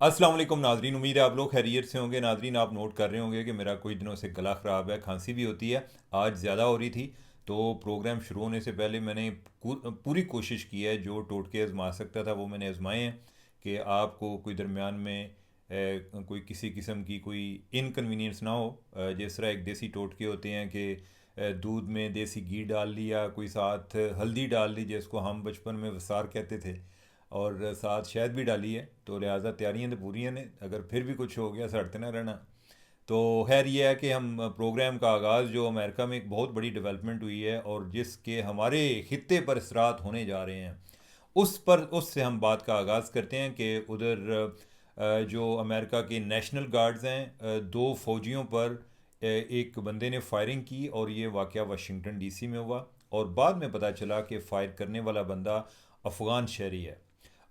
अस्सलाम वालेकुम नाजरीन, उम्मीद है आप लोग खैरियत से होंगे। नाजरीन, आप नोट कर रहे होंगे कि मेरा कुछ दिनों से गला ख़राब है, खांसी भी होती है। आज ज़्यादा हो रही थी, तो प्रोग्राम शुरू होने से पहले मैंने पूरी कोशिश की है, जो टोटके आजमा सकता था वो मैंने आजमाए हैं कि आपको कोई दरमियान में कोई किसी किस्म की कोई इनकन्वीनियंस ना हो। जिस तरह एक देसी टोटके होते हैं कि दूध में देसी घी डाल लिया, कोई साथ हल्दी डाल ली जिसको हम बचपन में वसार कहते थे, और साथ शहद भी डाली है। तो लिहाजा तैयारियां तो पूरी हैं, अगर फिर भी कुछ हो गया सड़ते ना रहना। तो खैर ये है कि हम प्रोग्राम का आगाज़ जो अमेरिका में एक बहुत बड़ी डेवलपमेंट हुई है और जिसके हमारे खित्ते पर असरात होने जा रहे हैं, उससे हम बात का आगाज़ करते हैं कि उधर जो अमेरिका के नेशनल गार्ड्स हैं, दो फौजियों पर एक बंदे ने फायरिंग की और ये वाक़या वाशिंगटन डीसी में हुआ। और बाद में पता चला कि फ़ायर करने वाला बंदा अफ़गान शहरी है।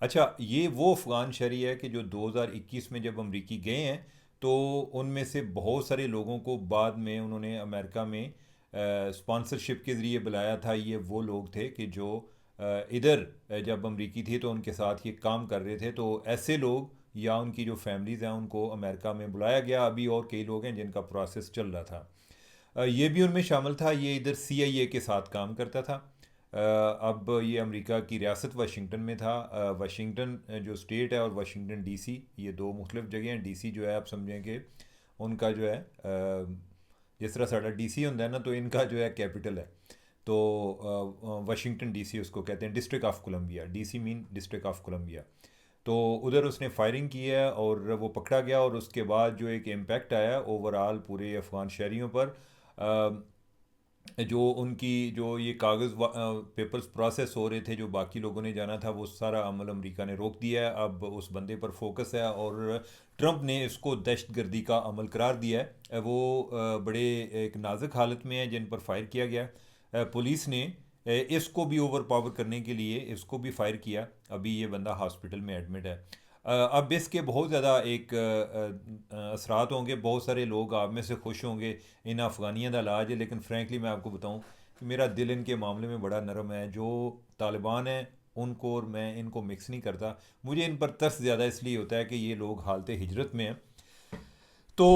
अच्छा, ये वो अफ़गान शहरी है कि जो 2021 में जब अमरीकी गए हैं, तो उनमें से बहुत सारे लोगों को बाद में उन्होंने अमेरिका में स्पॉन्सरशिप के ज़रिए बुलाया था। ये वो लोग थे कि जो इधर जब अमरीकी थे तो उनके साथ ये काम कर रहे थे। तो ऐसे लोग या उनकी जो फैमिलीज़ हैं उनको अमेरिका में बुलाया गया। अभी और कई लोग हैं जिनका प्रोसेस चल रहा था। ये भी उनमें शामिल था। ये इधर CIA के साथ काम करता था। अब ये अमेरिका की रियासत वाशिंगटन में था। वाशिंगटन जो स्टेट है और वाशिंगटन डीसी, ये दो मुख्तलिफ जगह हैं। डीसी जो है आप समझें कि उनका जो है जिस तरह साड़ा डीसी होता है ना, तो इनका जो है कैपिटल है। तो वाशिंगटन डीसी उसको कहते हैं, District of Columbia. DC mean District of Columbia. तो उधर उसने फायरिंग की है और वो पकड़ा गया। और उसके बाद जो एक इम्पैक्ट आया ओवरऑल पूरे अफ़गान शहरियों पर, जो उनकी जो ये कागज़ पेपर्स प्रोसेस हो रहे थे, जो बाकी लोगों ने जाना था, वो सारा अमल अमेरिका ने रोक दिया है। अब उस बंदे पर फोकस है और ट्रंप ने इसको दहशत गर्दी का अमल करार दिया है। वो बड़े एक नाजुक हालत में है जिन पर फायर किया गया। पुलिस ने इसको भी ओवर पावर करने के लिए इसको भी फायर किया। अभी ये बंदा हॉस्पिटल में एडमिट है। अब इसके बहुत ज़्यादा एक असरात होंगे। बहुत सारे लोग आप में से खुश होंगे इन अफ़गानियों का इलाज है, लेकिन फ्रैंकली मैं आपको बताऊं कि मेरा दिल इनके मामले में बड़ा नरम है। जो तालिबान हैं उनको और मैं इनको मिक्स नहीं करता। मुझे इन पर तरस ज़्यादा इसलिए होता है कि ये लोग हालत हिजरत में हैं। तो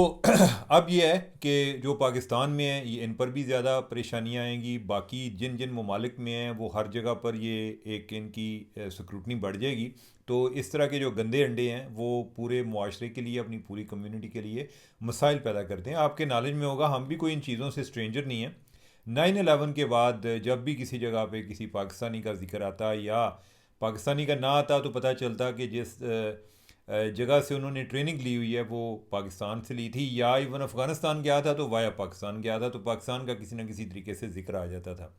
अब ये है कि जो पाकिस्तान में है, ये इन पर भी ज़्यादा परेशानियाँ आएंगी। बाकी जिन जिन ममालिक में हैं वो हर जगह पर ये एक इनकी स्क्रूटनी बढ़ जाएगी। तो इस तरह के जो गंदे अंडे हैं वो पूरे मुआशरे के लिए, अपनी पूरी कम्युनिटी के लिए मसाइल पैदा करते हैं। आपके नॉलेज में होगा, हम भी कोई इन चीज़ों से स्ट्रेंजर नहीं है। 9/11 के बाद जब भी किसी जगह पे किसी पाकिस्तानी का जिक्र आता या पाकिस्तानी का ना आता, तो पता चलता कि जिस जगह से उन्होंने ट्रेनिंग ली हुई है वो पाकिस्तान से ली थी, या इवन अफ़गानिस्तान गया था तो वाया पाकिस्तान गया था, तो पाकिस्तान का किसी न किसी तरीके से जिक्र आ जाता था।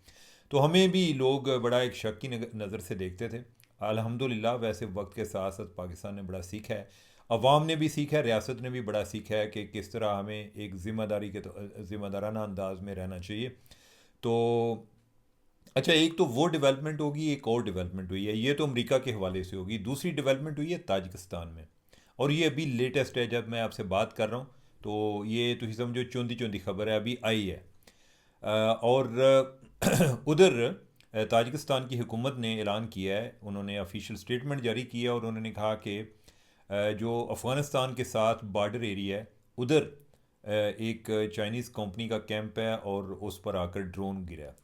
तो हमें भी लोग बड़ा एक शक की नज़र से देखते थे। अल्हम्दुलिल्लाह वैसे वक्त के साथ साथ पाकिस्तान ने बड़ा सीखा है, अवाम ने भी सीखा है, रियासत ने भी बड़ा सीखा है कि किस तरह हमें एक ज़िम्मेदारी के ज़िम्मेदाराना अंदाज में रहना चाहिए। तो अच्छा, एक तो वो डेवलपमेंट होगी, एक और डेवलपमेंट हुई है, ये तो अमेरिका के हवाले से होगी। दूसरी डेवलपमेंट हुई है ताजिकिस्तान में, और ये अभी लेटेस्ट है। जब मैं आपसे बात कर रहा हूँ तो ये तुम समझो चौंधी चौंधी खबर है, अभी आई है। और उधर ताजिकिस्तान की हुकूमत ने ऐलान किया है, उन्होंने ऑफिशियल स्टेटमेंट जारी किया और उन्होंने कहा कि जो अफ़गानिस्तान के साथ बॉर्डर एरिया है उधर एक चाइनीज़ कंपनी का कैंप है और उस पर आकर ड्रोन गिरा।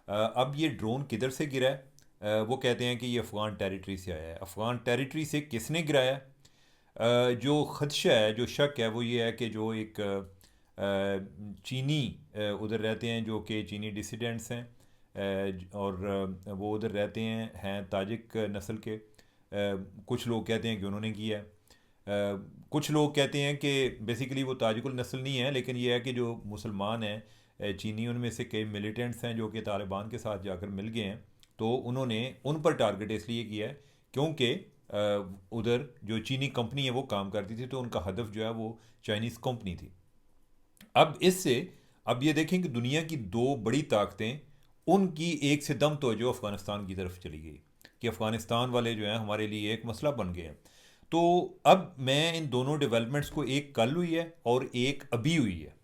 अब ये ड्रोन किधर से गिरा है? वो कहते हैं कि ये अफ़गान टेरिटरी से आया है। अफ़गान टेरिटरी से किसने गिराया? जो खदशा है, जो शक है, वो ये है कि जो एक चीनी उधर रहते हैं, जो कि चीनी डिसिडेंट्स हैं, और वो उधर रहते हैं ताजिक नस्ल के। कुछ लोग कहते हैं कि उन्होंने किया है। कुछ लोग कहते हैं कि बेसिकली वो ताजिकुल नस्ल नहीं है, लेकिन ये है कि जो मुसलमान हैं चीनी, उनमें से कई मिलिटेंट्स हैं जो कि तालिबान के साथ जाकर मिल गए हैं। तो उन्होंने उन पर टारगेट इसलिए किया है क्योंकि उधर जो चीनी कंपनी है वो काम करती थी, तो उनका हदफ जो है वो चाइनीज़ कंपनी थी। अब इससे अब ये देखें कि दुनिया की दो बड़ी ताकतें, उनकी एक से दम तवज्जो अफ़गानिस्तान की तरफ चली गई कि अफ़गानिस्तान वाले जो हैं हमारे लिए एक मसला बन गए हैं। तो अब मैं इन दोनों डेवलपमेंट्स को, एक कल हुई है और एक अभी हुई है,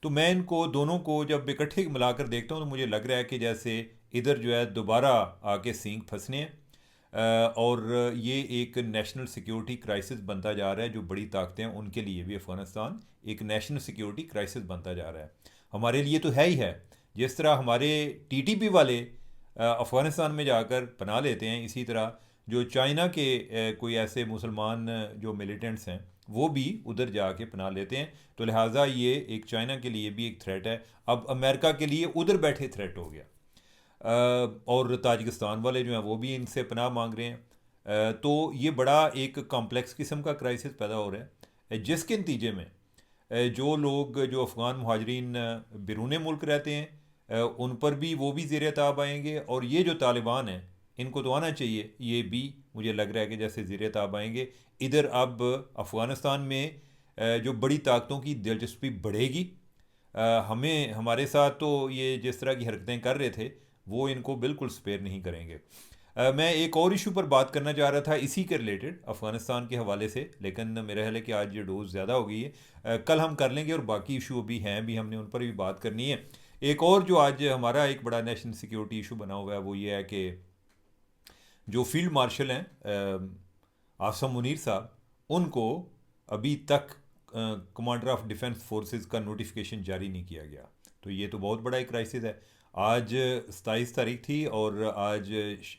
तो मैं इनको दोनों को जब इकट्ठे मिलाकर देखता हूँ तो मुझे लग रहा है कि जैसे इधर जो है दोबारा आके सींग फंसने हैं। और ये एक नेशनल सिक्योरिटी क्राइसिस बनता जा रहा है। जो बड़ी ताकतें हैं उनके लिए भी अफ़गानिस्तान एक नेशनल सिक्योरिटी क्राइसिस बनता जा रहा है। हमारे लिए तो है ही है। जिस तरह हमारे टीटीपी वाले अफ़गानिस्तान में जाकर पनाह लेते हैं, इसी तरह जो चाइना के कोई ऐसे मुसलमान जो मिलिटेंट्स हैं वो भी उधर जाके पनाह लेते हैं। तो लिहाजा ये एक चाइना के लिए भी एक थ्रेट है। अब अमेरिका के लिए उधर बैठे थ्रेट हो गया। और ताजिकिस्तान वाले जो हैं वो भी इनसे पनाह मांग रहे हैं। तो ये बड़ा एक कॉम्प्लेक्स किस्म का क्राइसिस पैदा हो रहा है, जिसके नतीजे में जो लोग जो अफ़गान मुहाजरीन बैरून मुल्क रहते हैं उन पर भी वो भी ज़ेर ताब आएंगे। और ये जो तालिबान हैं इनको तो आना चाहिए, ये भी मुझे लग रहा है कि जैसे ज़ेर ताब आएंगे। इधर अब अफ़गानिस्तान में जो बड़ी ताकतों की दिलचस्पी बढ़ेगी। हमें हमारे साथ तो ये जिस तरह की हरकतें कर रहे थे वो इनको बिल्कुल स्पेयर नहीं करेंगे। मैं एक और इशू पर बात करना चाह रहा था इसी के रिलेटेड अफ़गानिस्तान के हवाले से, लेकिन मेरा ख्याल है कि आज ये डोज ज़्यादा हो गई है। कल हम कर लेंगे और बाकी इशू भी हैं, भी हमने उन पर भी बात करनी है। एक और जो आज हमारा एक बड़ा नेशनल सिक्योरिटी इशू बना हुआ है वो ये है कि जो फील्ड मार्शल हैं आसम मुनीर साहब, उनको अभी तक कमांडर ऑफ डिफेंस फोर्सेस का नोटिफिकेशन जारी नहीं किया गया। तो ये तो बहुत बड़ा एक क्राइसिस है। आज 27 तारीख थी और आज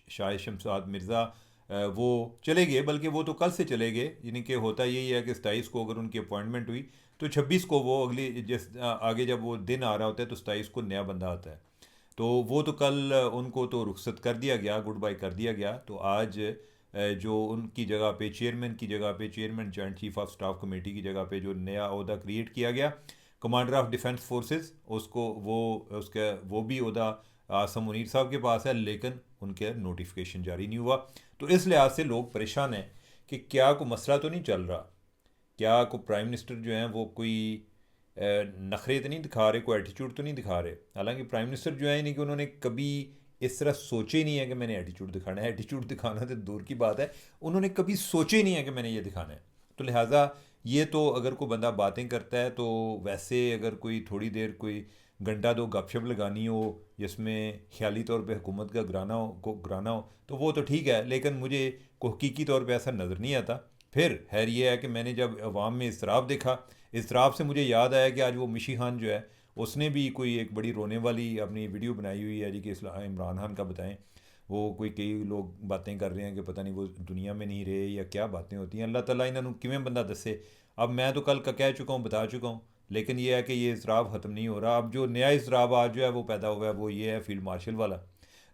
शाह शमशाद मिर्ज़ा वो चले गए, बल्कि वो तो कल से चले गए। यानी कि होता यही है कि 27 को अगर उनकी अपॉइंटमेंट हुई तो 26 को वो अगली जिस आगे जब वो दिन आ रहा होता है तो 27 को नया बंदा आता है। तो वो तो कल उनको तो रुखसत कर दिया गया, गुड बाय कर दिया गया। तो आज जो उनकी जगह पे चेयरमैन की जगह पे, chairman joint chief of staff committee की जगह पे जो नया ओहदा क्रिएट किया गया कमांडर ऑफ डिफेंस फोर्सेस, उसको वो भी ओहदा आसम मुनीर साहब के पास है, लेकिन उनके नोटिफिकेशन जारी नहीं हुआ। तो इस लिहाज से लोग परेशान हैं कि क्या कोई मसला तो नहीं चल रहा, क्या को प्राइम मिनिस्टर जो हैं वो कोई नखरे तो नहीं दिखा रहे, कोई एटीट्यूड तो नहीं दिखा रहे। हालांकि प्राइम मिनिस्टर जो है नहीं कि उन्होंने कभी इस तरह सोचे ही नहीं है कि मैंने एटीट्यूड दिखाना है। एटीट्यूड दिखाना तो दूर की बात है, उन्होंने कभी सोचे ही नहीं है कि मैंने ये दिखाना है। तो लिहाजा ये तो अगर कोई बंदा बातें करता है तो वैसे अगर कोई थोड़ी देर कोई घंटा दो गपशप लगानी हो जिसमें ख्याली तौर पे हुकूमत का गिराना हो तो वो तो ठीक है, लेकिन मुझे को हकीकी तौर पे ऐसा नज़र नहीं आता। फिर खैर ये है कि मैंने जब अवाम में इसराफ देखा, इसराफ से मुझे याद आया कि आज वो मिशी खान जो है उसने भी कोई एक बड़ी रोने वाली अपनी वीडियो बनाई हुई है जी कि इमरान खान का बताएं। वो कोई कई लोग बातें कर रहे हैं कि पता नहीं वो दुनिया में नहीं रहे या क्या बातें होती हैं, अल्लाह ताला इन्होंने किवें बंदा दसे। अब मैं तो कल का कह चुका हूँ, बता चुका हूँ, लेकिन ये है कि ये इसराब ख़त्म नहीं हो रहा। अब जो नया इसराब आज जो है वो पैदा हुआ है वो ये है फील्ड मार्शल वाला।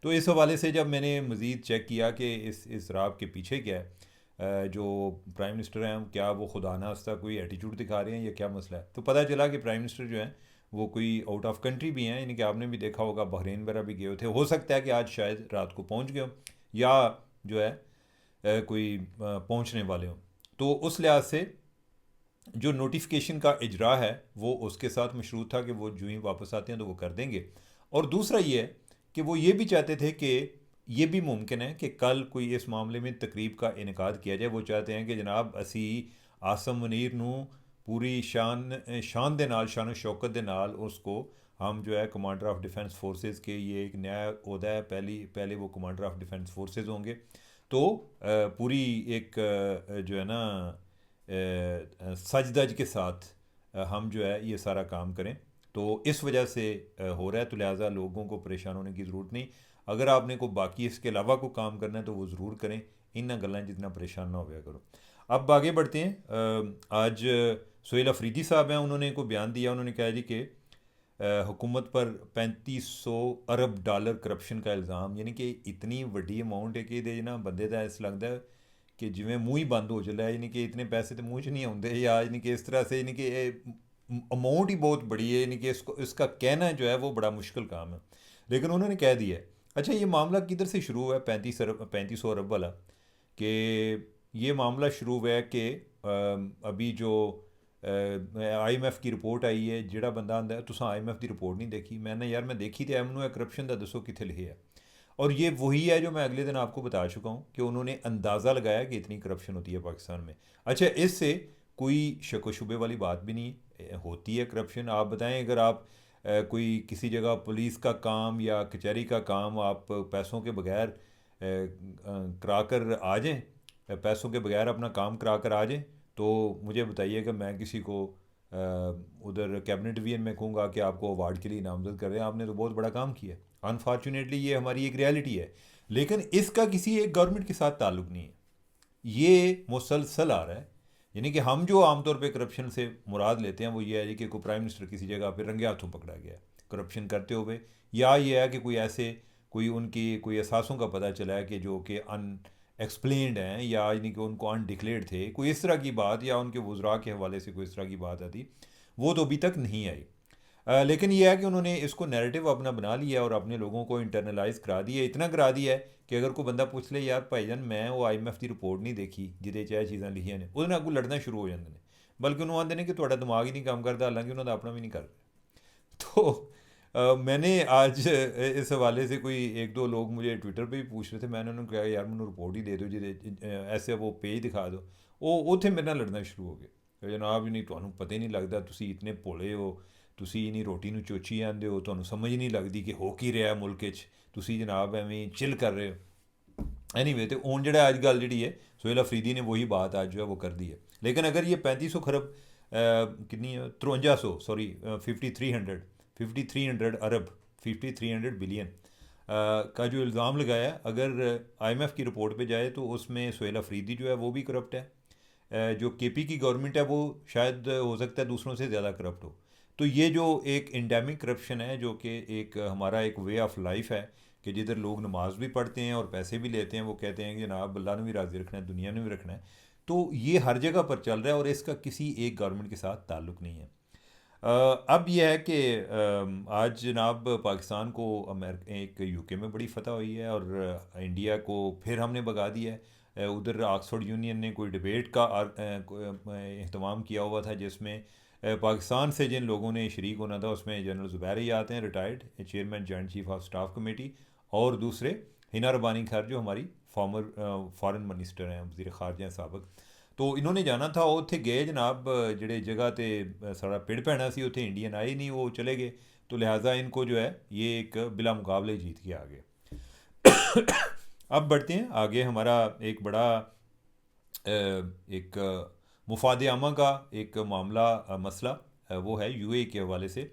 तो इस हवाले से जब मैंने मज़ीद चेक किया कि इस इसराब के पीछे क्या है, जो प्राइम मिनिस्टर हैं क्या वो खुदा नास्ता कोई एटीट्यूड दिखा रहे हैं या क्या मसला है, तो पता चला कि प्राइम मिनिस्टर जो हैं वो कोई आउट ऑफ कंट्री भी हैं। यानी कि आपने भी देखा होगा बहरीन वगैरह भी गए थे, हो सकता है कि आज शायद रात को पहुंच गए हों या जो है कोई पहुंचने वाले हों। तो उस लिहाज से जो नोटिफिकेशन का इजरा है वो उसके साथ मशरूत था कि वो जो ही वापस आते हैं तो वो कर देंगे। और दूसरा ये है कि वो ये भी चाहते थे कि ये भी मुमकिन है कि कल कोई इस मामले में तकरीब का इनकाद किया जाए। वो चाहते हैं कि जनाब असी आसम मुनीर नू पूरी शान दे नाल, शान शौकत दे नाल उसको हम जो है कमांडर ऑफ डिफेंस फोर्सेस के, ये एक नया ओहदा है, पहले वो कमांडर ऑफ डिफेंस फोर्सेस होंगे। तो पूरी एक जो है ना सज धज के साथ हम जो है ये सारा काम करें। तो इस वजह से हो रहा है। तो लिहाजा लोगों को परेशान होने की ज़रूरत नहीं। अगर आपने को बाकी इसके अलावा को काम करना है तो वो ज़रूर करें, इन गल्लां जितना परेशान ना होया करो। अब आगे बढ़ते हैं। आज सोहेल अफरीदी साहब हैं, उन्होंने को बयान दिया। उन्होंने कहा जी कि हुकूमत पर 3500 अरब डॉलर करप्शन का इल्ज़ाम, यानी कि इतनी वड्डी अमाउंट है कि ना बंदे का इस लगता है कि जिमें मुँह ही बंद हो चला है। यानी कि इतने पैसे तो मुँह च नहीं आते, या यानी कि इस तरह से यानी कि अमाउंट ही बहुत बड़ी है। यानी कि इसको इसका कहना जो है वो बड़ा मुश्किल काम है, लेकिन उन्होंने कह दिया है। अच्छा, ये मामला किधर से शुरू हुआ है 3500 अरब वाला? कि ये मामला शुरू हुआ है कि अभी जो IMF की रिपोर्ट आई है, जेड़ा बंदा आंदा है तुसा IMF की रिपोर्ट नहीं देखी, मैंने यार मैं देखी तो मैनू करप्शन का दसो कितने लिखे है। और ये वही है जो मैं अगले दिन आपको बता चुका हूँ कि उन्होंने अंदाज़ा लगाया कि इतनी करप्शन होती है पाकिस्तान में। अच्छा, इससे कोई शक व शुबे वाली बात भी नहीं होती है करप्शन। आप बताएं, अगर आप कोई किसी जगह पुलिस का काम या कचहरी का काम आप पैसों के बगैर करा कर आ जाएँ, पैसों के बगैर अपना काम करा कर आ जाएँ, तो मुझे बताइए कि मैं किसी को उधर कैबिनेट डिवीजन में कहूँगा कि आपको अवार्ड के लिए नामजद कर रहे हैं, आपने तो बहुत बड़ा काम किया है। अनफॉर्चुनेटली ये हमारी एक रियलिटी है, लेकिन इसका किसी एक गवर्नमेंट के साथ ताल्लुक़ नहीं है, ये मुसलसल आ रहा है। यानी कि हम जो आमतौर पे करप्शन से मुराद लेते हैं वो ये है जी कि कोई प्राइम मिनिस्टर किसी जगह पे रंगे हाथों पकड़ा गया है करप्शन करते हुए, या ये है कि कोई ऐसे कोई उनकी कोई असासों का पता चला है कि जो कि अनएक्सप्लेन्ड हैं, या यानी कि उनको अनडिक्लेयर्ड थे, कोई इस तरह की बात, या उनके वज़रा के हवाले से कोई इस तरह की बात आती, वो तो अभी तक नहीं आई। लेकिन यह है कि उन्होंने इसको नैरेटिव अपना बना लिया और अपने लोगों को इंटरनलाइज करा दिया, इतना करा दिया है कि अगर कोई बंदा पूछ ले यार भाईजान मैं वो IMF की रिपोर्ट नहीं देखी जिदे च चीज़ां लिखियां ने, ਉਹਦੇ ਨਾਲ ਅੱਗੋਂ लड़ना शुरू हो जाते हैं, बल्कि उन्होंने आते हैं कि ਤੁਹਾਡਾ दिमाग ही नहीं काम करता, हालांकि उन्होंने अपना भी नहीं कर रहा। तो मैंने आज इस हवाले से कोई एक दो लोग मुझे ट्विटर पे भी पूछ रहे थे, मैंने उन्होंने कहा यार मैंने रिपोर्ट ही दे दो जिदे ऐसे वो पेज दिखा दो, वो उत्थे मेरे नाल लड़ना शुरू हो गए, जनाब नहीं ਤੁਹਾਨੂੰ पता ही नहीं लगता, ਤੁਸੀਂ इतने भोले हो, ਤੁਸੀਂ इन्नी रोटी ਨੂੰ ਚੋਚੀ ਜਾਂਦੇ ਹੋ, ਤੁਹਾਨੂੰ ਸਮਝ ਨਹੀਂ ਲੱਗਦੀ ਕਿ ਹੋ ਕੀ ਰਿਹਾ ਮੁਲਕ 'ਚ, ਤੁਸੀਂ ਜਨਾਬ ਐਵੇਂ ਚਿਲ कर रहे हो। एनीवे तो हूँ जो अजकल जी है सोहेल अफरीदी ने वही बात आज जो है वो कर दी है। लेकिन अगर ये 3500 खरब कितनी 5300 सॉरी 5300 अरब 5300 बिलियन का जो इल्ज़ाम लगाया, अगर IMF की रिपोर्ट पे जाए तो उसमें सोहेल अफरीदी जो है वो भी करप्ट है, जो KP की गवर्नमेंट है वो शायद हो सकता है दूसरों से ज़्यादा करप्ट हो। तो ये जो एक इंडेमिक करप्शन है, जो कि एक हमारा एक वे ऑफ लाइफ है कि जिधर लोग नमाज भी पढ़ते हैं और पैसे भी लेते हैं, वो कहते हैं कि जनाब अल्लाह ने भी राज़ी रखना है, दुनिया ने भी रखना है, तो ये हर जगह पर चल रहा है और इसका किसी एक गवर्नमेंट के साथ ताल्लुक़ नहीं है। अब यह है कि आज जनाब पाकिस्तान को एक UK में बड़ी फतह हुई है और इंडिया को फिर हमने भगा दिया है। उधर ऑक्सफोर्ड यूनियन ने कोई डिबेट का अहतमाम किया हुआ था, जिसमें पाकिस्तान से जिन लोगों ने शरीक होना था उसमें जनरल ज़ुबैर ही आते हैं, retired chairman joint chief of staff committee, और दूसरे हिना रबानी खैर जो हमारी फॉर्मर फॉरेन मिनिस्टर हैं, वज़ीर ख़ारजा हैं साबिक़। तो इन्होंने जाना था, उत्थे गए जनाब जेड़े जगह ते सारा पिंड पैना सी, उत्थे इंडियन आए नहीं, वो चले गए, तो लिहाजा इनको जो है ये एक बिला मुकाबले जीत के आ गए। अब बढ़ते हैं आगे, हमारा एक बड़ा एक मुफाद आमा का एक मामला मसला वो है UAE के हवाले से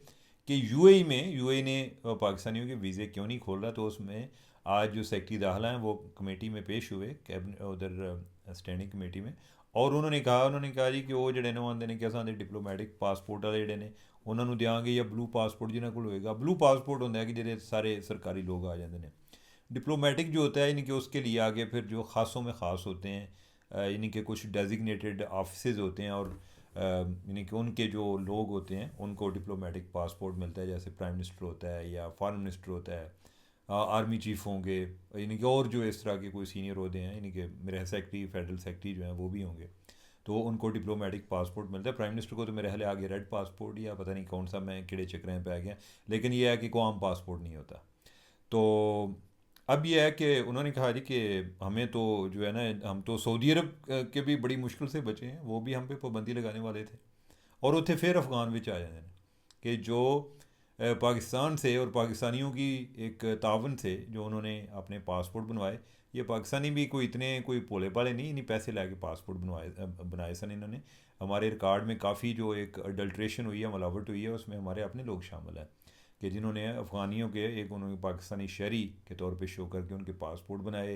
कि UAE ने पाकिस्तानियों के वीज़े क्यों नहीं खोल रहा। तो उसमें आज जो सेक्रेटरी दाखिला हैं वो कमेटी में पेश हुए, कैबिनेट उधर स्टैंडिंग कमेटी में, और उन्होंने कहा जी कि वो ਜਿਹੜੇ ਨੇ ਆਉਂਦੇ ਨੇ ਕਿ ਅਸਾਂ ਦੇ ਡਿਪਲੋਮੈਟਿਕ ਪਾਸਪੋਰਟ ਵਾਲੇ ਜਿਹੜੇ ਨੇ ਉਹਨਾਂ ਨੂੰ ਦਿਆਂਗੇ, ਜਾਂ ਬਲੂ ਪਾਸਪੋर्ट जिन्होंने ਕੋਲ होएगा। ब्लू पासपोर्ट होता है कि ਜਿਹੜੇ सारे सरकारी लोग आ जाते हैं। डिप्लोमेटिक जो होता है यानी कि उसके लिए आगे फिर जो ख़ासों में ख़ास होते हैं, यानी कि कुछ डेजिग्नेटेड ऑफिसेज होते हैं, और यानी कि उनके जो लोग होते हैं उनको डिप्लोमेटिक पासपोर्ट मिलता है, जैसे प्राइम मिनिस्टर होता है या फॉरेन मिनिस्टर होता है, आर्मी चीफ होंगे, यानी कि और जो इस तरह के कोई सीनियर होते हैं, यानी कि मेरे सेक्रेटरी फेडरल सेक्रेटरी जो हैं वो भी होंगे, तो उनको डिप्लोमेटिक पासपोर्ट मिलता है। प्राइम मिनिस्टर को तो मेरे ख्याल आगे रेड पासपोर्ट या पता नहीं कौन सा, मैं किड़े चक्रें पे आ गया, लेकिन यह है कि कोई आम पासपोर्ट नहीं होता। तो अब यह है कि उन्होंने कहा जी कि हमें तो जो है ना, हम तो सऊदी अरब के भी बड़ी मुश्किल से बचे हैं, वो भी हम पे पाबंदी लगाने वाले थे, और उत्थे फिर अफ़गान में आ जाते हैं कि जो पाकिस्तान से और पाकिस्तानियों की एक तावन से जो उन्होंने अपने पासपोर्ट बनवाए, ये पाकिस्तानी भी कोई इतने कोई भोले भाले नहीं, इन्हीं पैसे ला के पासपोर्ट बनाए सन इन्होंने। हमारे रिकॉर्ड में काफ़ी जो एक अडल्ट्रेशन हुई है, मिलावट हुई है, उसमें हमारे अपने लोग शामिल हैं कि जिन्होंने अफ़गानियों के एक उन्होंने पाकिस्तानी शहरी के तौर पे शो करके उनके पासपोर्ट बनाए,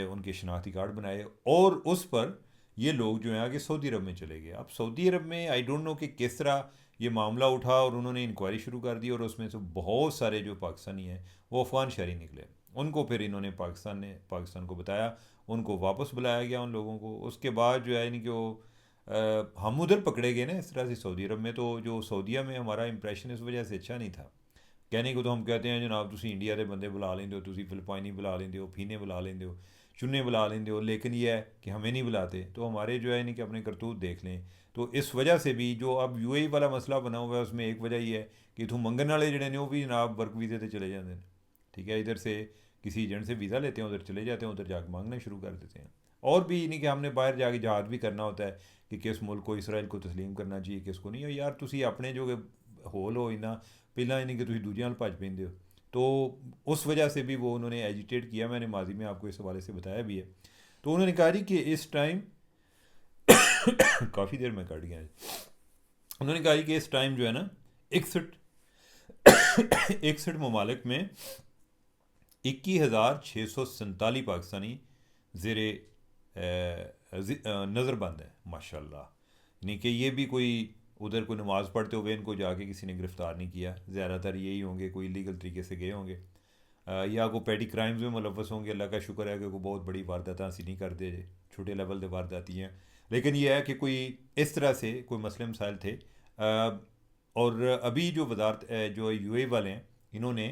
उनके शनाख्ती कार्ड बनाए, और उस पर ये लोग जो हैं आगे सऊदी अरब में चले गए। अब सऊदी अरब में आई डोंट नो कि किस तरह ये मामला उठा और उन्होंने इंक्वायरी शुरू कर दी, और उसमें से बहुत सारे जो पाकिस्तानी हैं वो अफ़गान शहरी निकले। उनको फिर इन्होंने पाकिस्तान को बताया, उनको वापस बुलाया गया उन लोगों को। उसके बाद जो है यानी कि वो हम उधर पकड़े गए ना इस तरह से सऊदी अरब में। तो जो सऊदीया में हमारा इंप्रेशन इस वजह से अच्छा नहीं था। कहने को तो हम कहते हैं जनाब तुसी इंडिया के बंदे बुला लेंदे हो, तुसी फिलिपाइनी बुला लेंदे हो, फीने बुला लेंदे हो, चुन्ने बुला लेंदे हो, लेकिन यह है कि हमें नहीं बुलाते। तो हमारे जो है यानी कि अपने करतूत देख लें। तो इस वजह से भी जो अब UAE वाला मसला बना हुआ है, उसमें एक वजह ये है कि इतों मंगन वाले जड़े ने वो भी जनाब वर्क वीज़े से चले जाते हैं। ठीक है, इधर से किसी एजेंट से वीज़ा लेते हैं, उधर चले जाते हैं, उधर जाकर मांगना शुरू कर देते हैं। और भी नहीं कि हमने बाहर जाके जहाज़ भी करना होता है कि किस मुल्क को इसराइल को तस्लीम करना चाहिए, किसको नहीं। यार तुसी अपने जो होल हो इन्ना ਪਹਿਲਾਂ यानी कि तुसीं दूजियां नाल भज पैंदे हो, तो उस वजह से भी वो उन्होंने एजिटेट किया, मैंने माजी में आपको इस हवाले से बताया भी है। तो उन्होंने कहा जी कि इस टाइम काफ़ी देर में कट गया है। उन्होंने कहा जी कि इस टाइम जो है ना 61 ममालिक में 21,647 पाकिस्तानी ज़ेरे नज़रबंद है माशाल्लाह। यानी कि ये भी कोई उधर कोई नमाज़ पढ़ते हुए इनको जाके किसी ने गिरफ़्तार नहीं किया, ज़्यादातर यही होंगे कोई इलीगल तरीके से गए होंगे, या कोई पैटी क्राइम्स में मुलव्वस होंगे। अल्लाह का शुक्र है कि कोई बहुत बड़ी वारदात सी नहीं करते, छोटे लेवल के वारदाती हैं। लेकिन यह है कि कोई इस तरह से कोई मसले मसाइल थे। और अभी जो वजारत जो यूएई वाले हैं, इन्होंने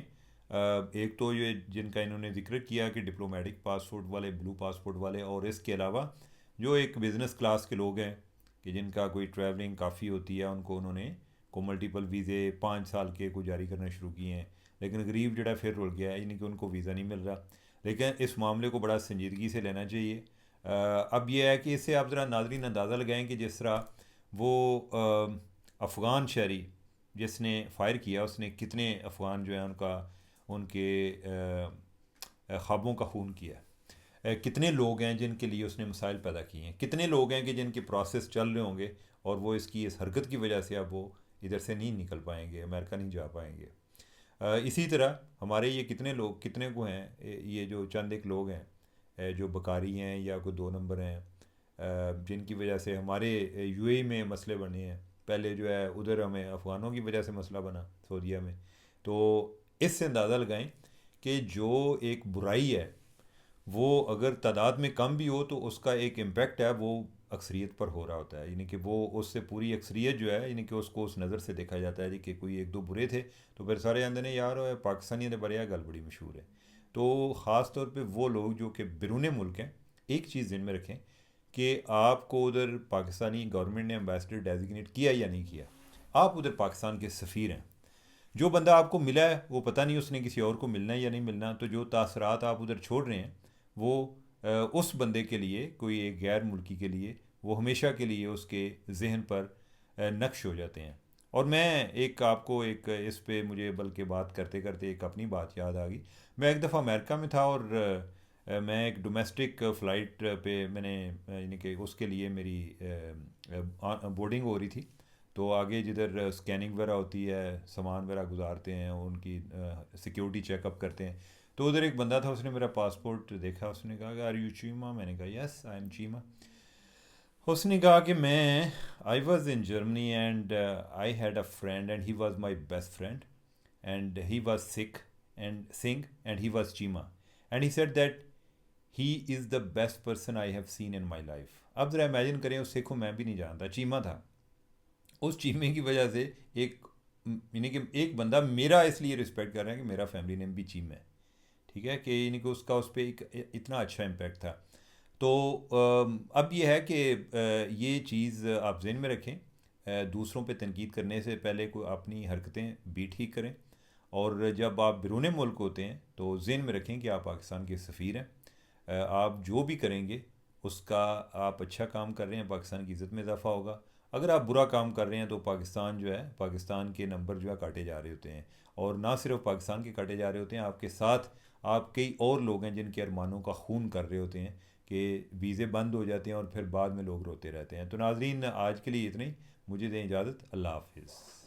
एक तो ये जिनका इन्होंने जिक्र किया कि डिप्लोमेटिक पासपोर्ट वाले, ब्लू पासपोर्ट वाले, और इसके अलावा जो एक बिज़नेस क्लास के लोग हैं कि जिनका कोई ट्रैवलिंग काफ़ी होती है, उनको उन्होंने को मल्टीपल वीज़े 5 साल के को जारी करना शुरू किए हैं। लेकिन गरीब जड़ा फिर रुल गया है, यानी कि उनको वीज़ा नहीं मिल रहा। लेकिन इस मामले को बड़ा संजीदगी से लेना चाहिए। अब यह है कि इससे आप ज़रा नाज़रीन अंदाज़ा लगाएं कि जिस तरह वो अफ़गान शहरी जिसने फ़ायर किया, उसने कितने अफ़गान जो है उनका उनके ख्वाबों का खून किया है। कितने लोग हैं जिनके लिए उसने मसाइल पैदा किए हैं, कितने लोग हैं कि जिनके प्रोसेस चल रहे होंगे और वो इसकी इस हरकत की वजह से अब वो इधर से नहीं निकल पाएंगे, अमेरिका नहीं जा पाएंगे। इसी तरह हमारे ये कितने लोग, कितने को हैं ये जो चंद एक लोग हैं जो बकारी हैं या कोई 2 नंबर हैं, जिनकी वजह से हमारे यूएई में मसले बने हैं। पहले जो है उधर हमें अफ़गानों की वजह से मसला बना सऊदीया में। तो इससे अंदाज़ा लगाएं कि जो एक बुराई है वो अगर तादाद में कम भी हो तो उसका एक इम्पेक्ट है वो अक्सरियत पर हो रहा होता है। यानी कि वो उससे पूरी अक्सरियत जो है, यानी कि उसको उस नज़र से देखा जाता है जी कि कोई एक दो बुरे थे तो फिर सारे आंदे ने यार पाकिस्तानियों ने बड़े गल बड़ी मशहूर है। तो ख़ास तौर पे वो लोग जो कि बैरून मुल्क हैं, एक चीज़ ज़हन में रखें कि आपको उधर पाकिस्तानी गवर्नमेंट ने एम्बेसडर डेजिग्नेट किया या नहीं किया, आप उधर पाकिस्तान के सफ़ीर हैं। जो बंदा आपको मिला है वो पता नहीं उसने किसी और को मिलना है या नहीं मिलना, तो जो तासरात आप उधर छोड़ रहे हैं वो उस बंदे के लिए, कोई एक गैर मुल्की के लिए, वो हमेशा के लिए उसके जहन पर नक्श हो जाते हैं। और मैं एक आपको एक इस पे मुझे बल्कि बात करते करते एक अपनी बात याद आ गई। मैं एक दफ़ा अमेरिका में था और मैं एक डोमेस्टिक फ़्लाइट पे मैंने यानी कि उसके लिए मेरी बोर्डिंग हो रही थी। तो आगे जिधर स्कैनिंग वगैरह होती है, सामान वगैरह गुजारते हैं, उनकी सिक्योरिटी चेकअप करते हैं। तो उधर एक बंदा था, उसने मेरा पासपोर्ट देखा, उसने कहा कि आर यू चीमा? मैंने कहा यस आई एम चीमा। उसने कहा कि मैं I was in Germany and I had a friend and he was my best friend and he was Singh and he was Cheema and he said that he is the best person I have seen in my life. अब ज़रा imagine करें, उस सिख को मैं भी नहीं जानता, चीमा था। उस चीमे की वजह से एक, यानी कि एक बंदा मेरा इसलिए रिस्पेक्ट कर रहा है कि मेरा फैमिली नेम भी चीम है, ठीक है, कि यानी कि उसका उस पर एक इतना अच्छा इम्पैक्ट था। तो अब ये है कि ये चीज़ आप जहन में रखें, दूसरों पे तनकीद करने से पहले कोई अपनी हरकतें भी ठीक करें। और जब आप बैरून मुल्क होते हैं तो जहन में रखें कि आप पाकिस्तान के सफ़ीर हैं। आप जो भी करेंगे उसका, आप अच्छा काम कर रहे हैं पाकिस्तान की इज़्ज़त में इजाफा होगा। अगर आप बुरा काम कर रहे हैं तो पाकिस्तान जो है, पाकिस्तान के नंबर जो है काटे जा रहे होते हैं। और ना सिर्फ पाकिस्तान के काटे जा रहे होते हैं, आपके साथ आप कई और लोग हैं जिनके अरमानों का खून कर रहे होते हैं कि वीज़े बंद हो जाते हैं और फिर बाद में लोग रोते रहते हैं। तो नाजरीन, आज के लिए इतना ही, मुझे दें इजाज़त, अल्लाह हाफिज़।